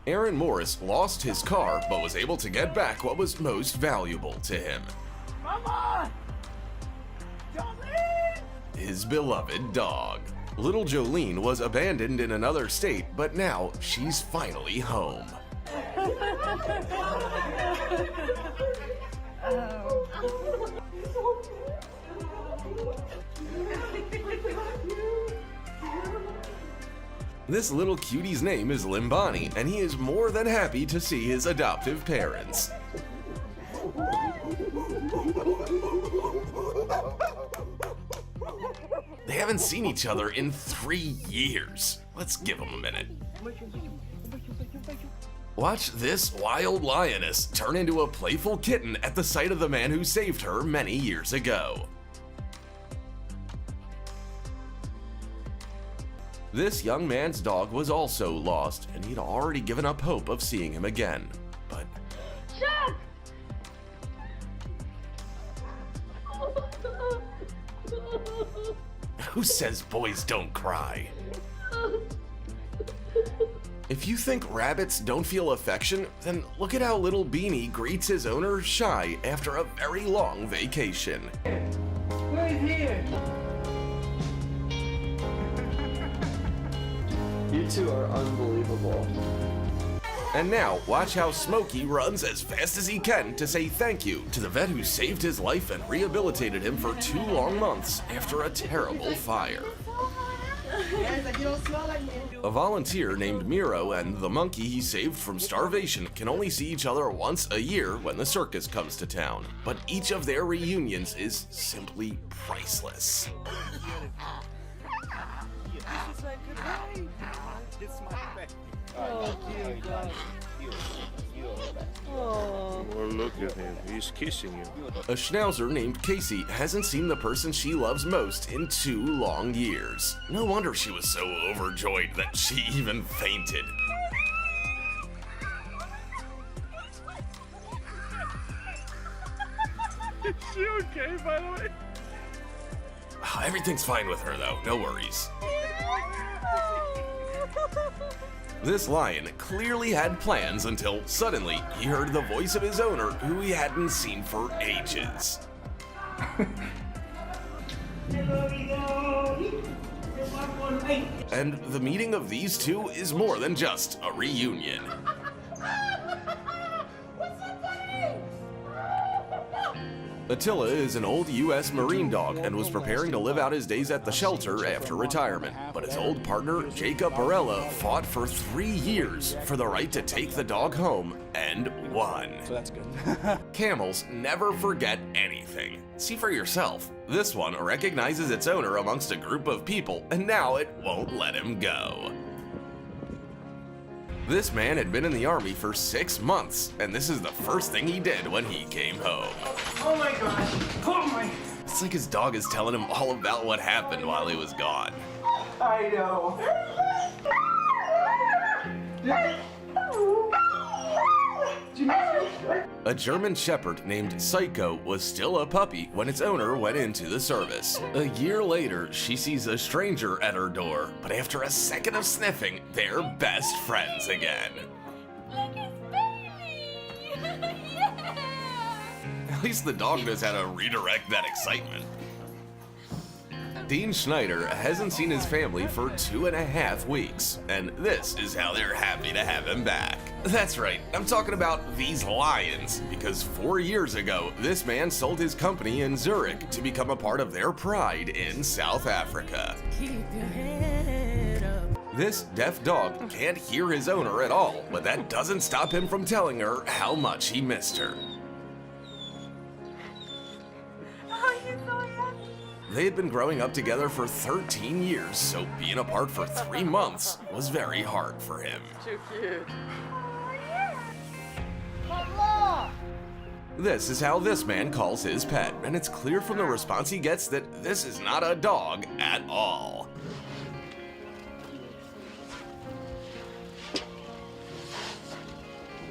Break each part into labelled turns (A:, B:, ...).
A: Aaron Morris lost his car but was able to get back what was most valuable to him.
B: Mama! Jolene!
A: His beloved dog. Little Jolene was abandoned in another state, but now she's finally home. This little cutie's name is Limbani, and he is more than happy to see his adoptive parents. They haven't seen each other in 3 years. Let's give them a minute. Watch this wild lioness turn into a playful kitten at the sight of the man who saved her many years ago. This young man's dog was also lost, and he'd already given up hope of seeing him again. But
C: Chuck!
A: who says boys don't cry? If you think rabbits don't feel affection, then look at how little Beanie greets his owner Shy after a very long vacation.
B: Right here!
D: You two are unbelievable.
A: And now, watch how Smokey runs as fast as he can to say thank you to the vet who saved his life and rehabilitated him for 2 long months after a terrible fire. A volunteer named Miro and the monkey he saved from starvation can only see each other once a year when the circus comes to town, but each of their reunions is simply priceless.
E: Oh, dear God. Oh. Well, look at him. He's kissing you.
A: A schnauzer named Casey hasn't seen the person she loves most in 2 long years. No wonder she was so overjoyed that she even fainted.
E: Is she okay, by the way?
A: Everything's fine with her though, no worries. This lion clearly had plans until suddenly he heard the voice of his owner who he hadn't seen for ages. And the meeting of these two is more than just a reunion. Attila is an old U.S. Marine dog and was preparing to live out his days at the shelter after retirement. But his old partner, Jacob Barella, fought for 3 years for the right to take the dog home and won.
D: So that's good.
A: Camels never forget anything. See for yourself. This one recognizes its owner amongst a group of people, and now it won't let him go. This man had been in the army for 6 months, and this is the first thing he did when he came home.
B: Oh my God! Oh my...
A: It's like his dog is telling him all about what happened while he was gone.
B: I know.
A: A German Shepherd named Psycho was still a puppy when its owner went into the service. A year later, she sees a stranger at her door, but after a second of sniffing, they're best friends again.
C: Look, it's baby! Yeah!
A: At least the dog knows how to redirect that excitement. Dean Schneider hasn't seen his family for 2.5 weeks, and this is how they're happy to have him back. That's right, I'm talking about these lions, because 4 years ago, this man sold his company in Zurich to become a part of their pride in South Africa.
C: Keep your head up.
A: This deaf dog can't hear his owner at all, but that doesn't stop him from telling her how much he missed her.
C: Oh, you're so happy.
A: They had been growing up together for 13 years, so being apart for 3 months was very hard for him.
B: Too cute.
A: This is how this man calls his pet, and it's clear from the response he gets that this is not a dog at all.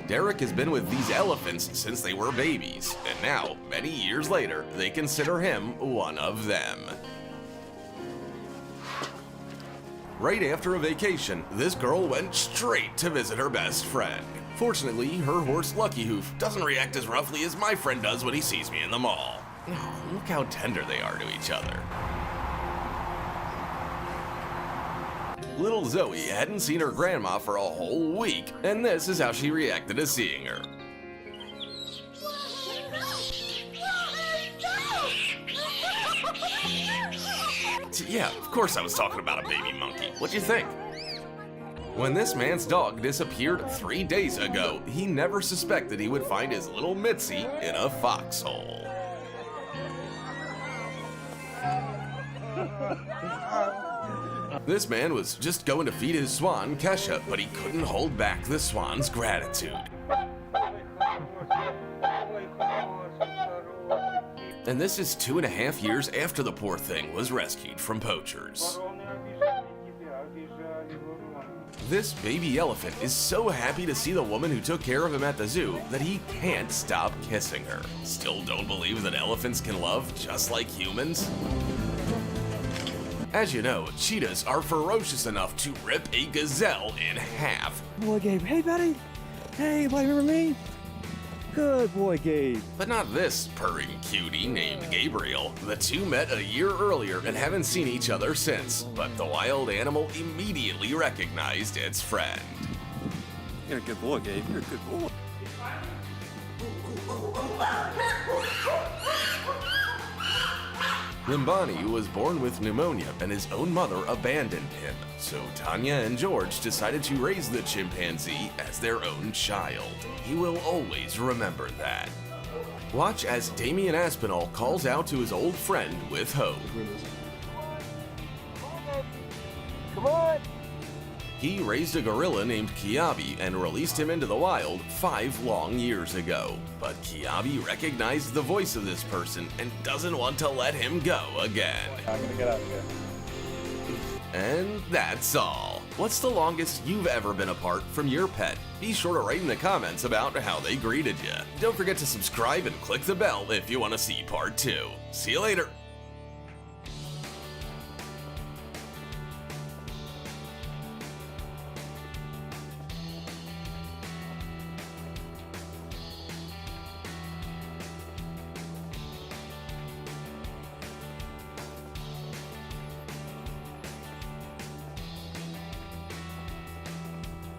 A: Derek has been with these elephants since they were babies, and now, many years later, they consider him one of them. Right after a vacation, this girl went straight to visit her best friend. Fortunately, her horse Lucky Hoof doesn't react as roughly as my friend does when he sees me in the mall. Oh, look how tender they are to each other. Little Zoe hadn't seen her grandma for a whole week, and this is how she reacted to seeing her. Yeah, of course I was talking about a baby monkey. What'd you think? When this man's dog disappeared 3 days ago, he never suspected he would find his little Mitzi in a foxhole. This man was just going to feed his swan, Kesha, but he couldn't hold back the swan's gratitude. And this is 2.5 years after the poor thing was rescued from poachers. This baby elephant is so happy to see the woman who took care of him at the zoo that he can't stop kissing her. Still don't believe that elephants can love just like humans? As you know, cheetahs are ferocious enough to rip a gazelle in half.
F: Boy, Gabe. Hey, buddy. Hey, buddy, remember me? Good boy, Gabe.
A: But not this purring cutie named Gabriel. The two met a year earlier and haven't seen each other since, but the wild animal immediately recognized its friend.
F: You're a good boy, Gabe. You're a good boy.
A: Limbani was born with pneumonia and his own mother abandoned him, so Tanya and George decided to raise the chimpanzee as their own child. He will always remember that. Watch as Damian Aspinall calls out to his old friend with hope.
F: Come on.
A: He raised a gorilla named Kiabi and released him into the wild 5 long years ago. But Kiabi recognized the voice of this person and doesn't want to let him go again.
F: I'm gonna get out of here.
A: And that's all. What's the longest you've ever been apart from your pet? Be sure to write in the comments about how they greeted you. Don't forget to subscribe and click the bell if you want to see part 2. See you later.